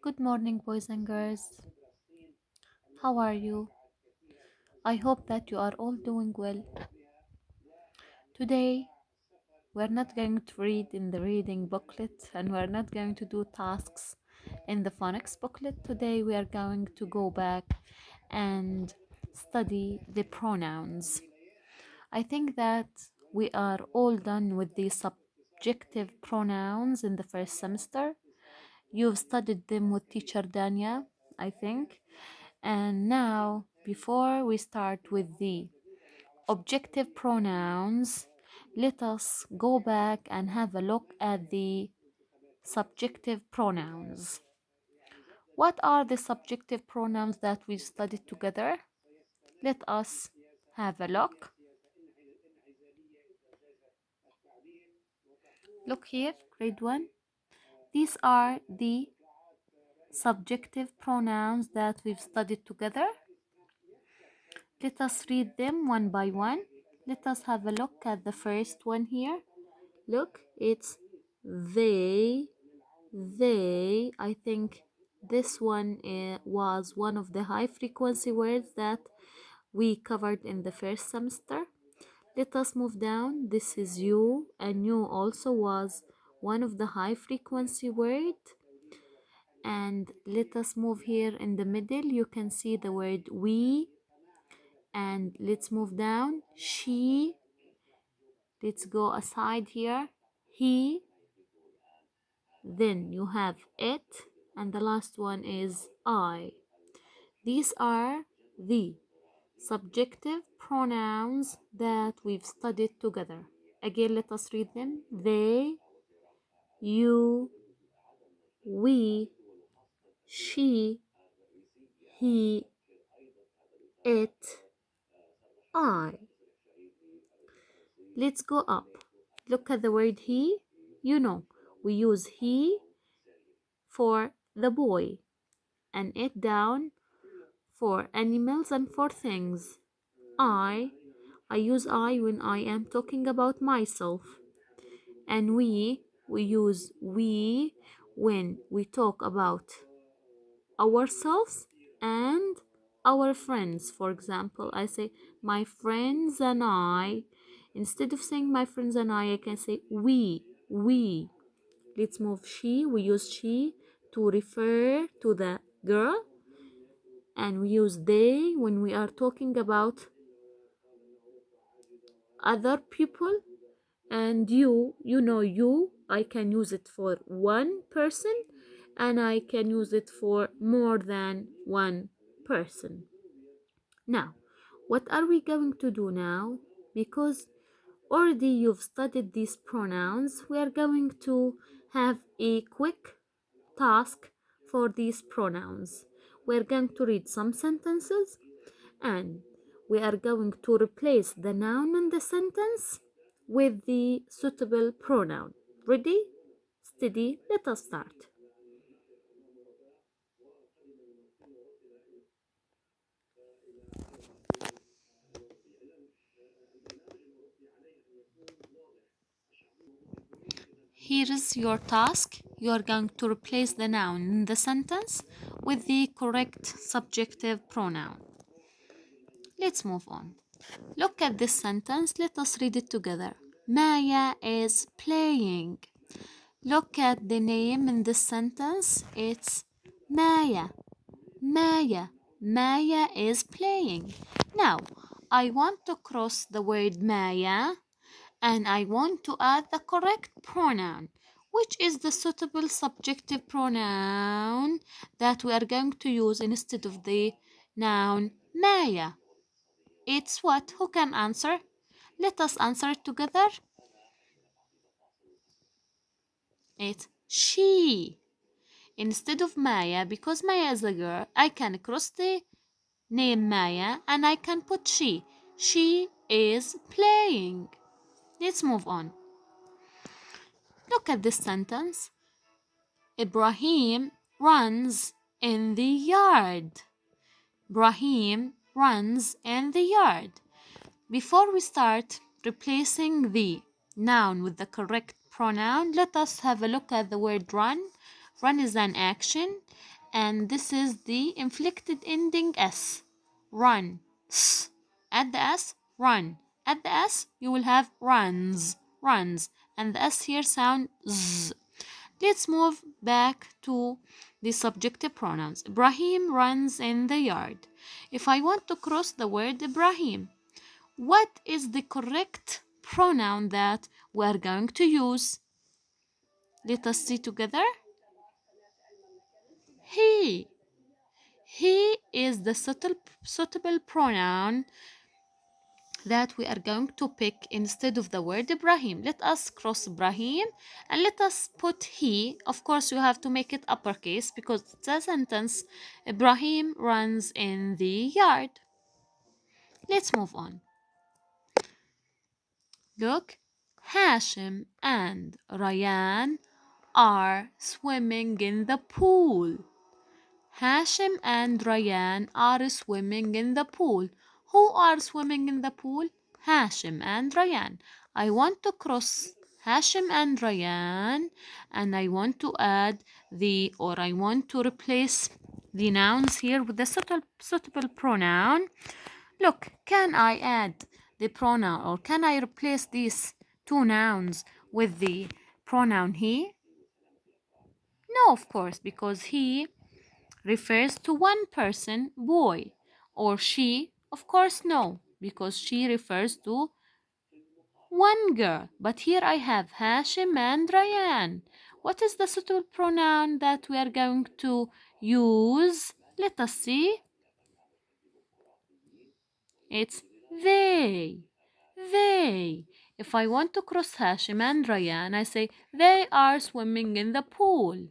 Good morning, boys and girls. How are you? I hope that you are all doing well. Today, we're not going to read in the reading booklet and we're not going to do tasks in the phonics booklet. Today, we are going to go back and study the pronouns. I think that we are all done with the subjective pronouns in the first semester. You've studied them with teacher Dania, I think. And now, before we start with the objective pronouns, let us go back and have a look at the subjective pronouns. What are the subjective pronouns that we studied together? Let us have a look. Look here, grade 1. These are the subjective pronouns that we've studied together. Let us read them one by one. Let us have a look at the first one here. Look, it's they. I think this one was one of the high frequency words that we covered in the first semester. Let us move down. This is you, and you also was one of the high frequency word. And let us move here in the middle. You can see the word we. And let's move down. She. Let's go aside here. He. Then you have it. And the last one is I. These are the subjective pronouns that we've studied together. Again, let us read them. They, you, we, she, he, it, I. Let's go up. Look at the word he. You know, we use he for the boy and it down for animals and for things. I use I when I am talking about myself. And we use we when we talk about ourselves and our friends. For example, I say my friends and I. Instead of saying my friends and I can say we. Let's move she. We use she to refer to the girl, and we use they when we are talking about other people. And you know, you, I can use it for one person and I can use it for more than one person. Now, what are we going to do now? Because already you've studied these pronouns, we are going to have a quick task for these pronouns. We're going to read some sentences and we are going to replace the noun in the sentence with the suitable pronoun. Ready? Steady? Let us start. Here is your task. You are going to replace the noun in the sentence with the correct subjective pronoun. Let's move on. Look at this sentence. Let us read it together. Maya is playing. Look at the name in this sentence. It's Maya. Maya is playing. Now, I want to cross the word Maya and I want to add the correct pronoun. Which is the suitable subjective pronoun that we are going to use instead of the noun Maya? It's what? Who can answer? Let us answer it together. It's she. Instead of Maya, because Maya is a girl, I can cross the name Maya and I can put she. She is playing. Let's move on. Look at this sentence. Ibrahim runs in the yard. Ibrahim runs in the yard. Before we start replacing the noun with the correct pronoun, let us have a look at the word run. Run is an action, and this is the inflected ending S. Run. S. At the S, run. At the S, you will have runs. Runs. And the S here sound Z. Let's move back to the subjective pronouns. Ibrahim runs in the yard. If I want to cross the word Ibrahim, what is the correct pronoun that we are going to use? Let us see together. He. He is the suitable pronoun that we are going to pick instead of the word Ibrahim. Let us cross Ibrahim and let us put he. Of course, you have to make it uppercase because it's a sentence. Ibrahim runs in the yard. Let's move on. Look, Hashim and Ryan are swimming in the pool. Hashim and Ryan are swimming in the pool. Who are swimming in the pool? Hashim and Ryan. I want to cross Hashim and Ryan and I want to add I want to replace the nouns here with the suitable pronoun. Look, can I add the pronoun or can I replace these two nouns with the pronoun he? No, of course, because he refers to one person, boy, or she, of course, no, because she refers to one girl. But here I have Hashim and Ryan. What is the suitable pronoun that we are going to use? Let us see. It's they. They. If I want to cross Hashim and Ryan, I say they are swimming in the pool.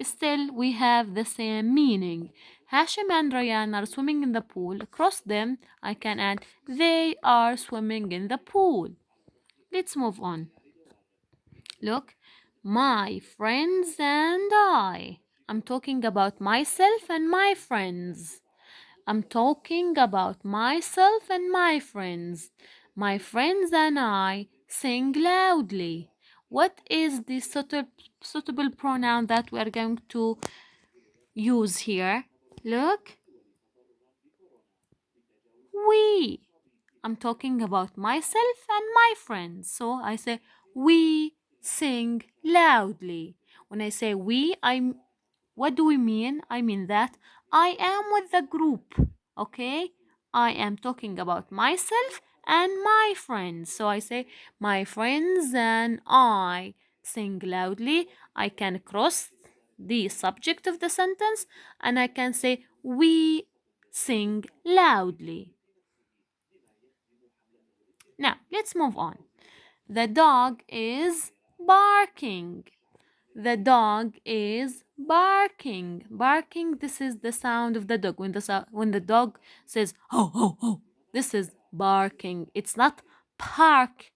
Still, we have the same meaning. Hashim and Ryan are swimming in the pool. Across them, I can add they are swimming in the pool. Let's move on. Look, my friends and I. I'm talking about myself and my friends. I'm talking about myself and my friends. My friends and I sing loudly. What is the suitable pronoun that we are going to use here? Look, we. I'm talking about myself and my friends. So I say we sing loudly. When I say we, what do we mean? I mean that I am with the group. Okay? I am talking about myself and my friends. So I say my friends and I sing loudly. I can cross the subject of the sentence and I can say we sing loudly. Now, let's move on. The dog is barking. The dog is barking. Barking, this is the sound of the dog. When the dog says, ho, ho, ho, this is barking. It's not park.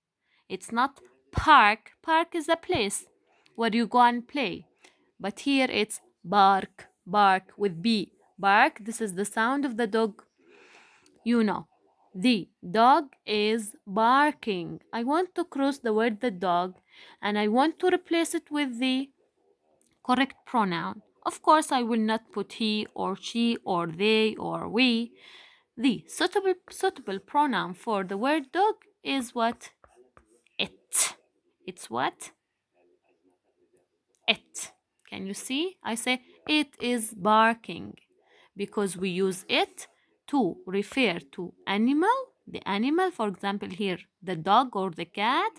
It's not park. Park is a place where you go and play. But here it's bark, bark with B. Bark, this is the sound of the dog. You know, the dog is barking. I want to cross the word the dog and I want to replace it with the correct pronoun. Of course, I will not put he or she or they or we. The suitable pronoun for the word dog is what? It. It's what? It. Can you see? I say it is barking because we use it to refer to animal, the animal, for example, here the dog or the cat,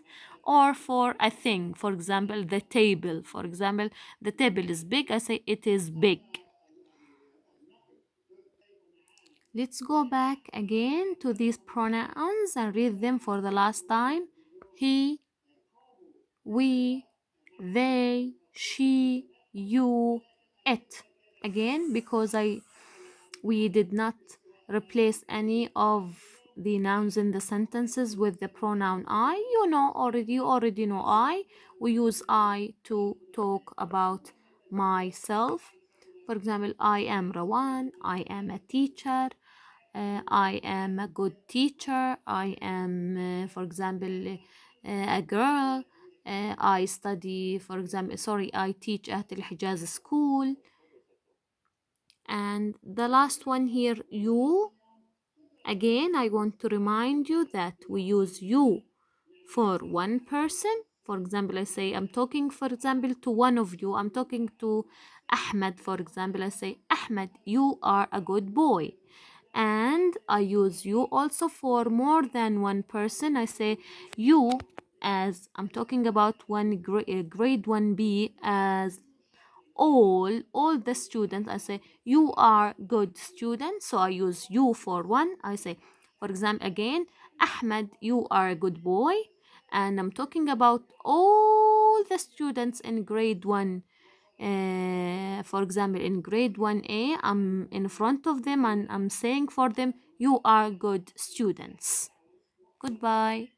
or for a thing, for example, the table. For example, the table is big, I say it is big. Let's go back again to these pronouns and read them for the last time. He, we, they, she, you, it. Again, because we did not replace any of the nouns in the sentences with the pronoun I. You already know I. We use I to talk about myself. For example, I am Rawan, I am a teacher, I am a good teacher, I am, for example, a girl, I study, for example, I teach at Al Hijaz school. And the last one here, you. Again, I want to remind you that we use you for one person. For example, I say I'm talking, for example, to one of you. I'm talking to Ahmed, for example. I say, Ahmed, you are a good boy. And I use you also for more than one person. I say you, as I'm talking about grade 1B, as all the students. I say you are good students, so I use you for one. I say, for example, again, Ahmed, you are a good boy. And I'm talking about all the students in grade 1. For example, in grade 1A, I'm in front of them and I'm saying for them, you are good students. Goodbye.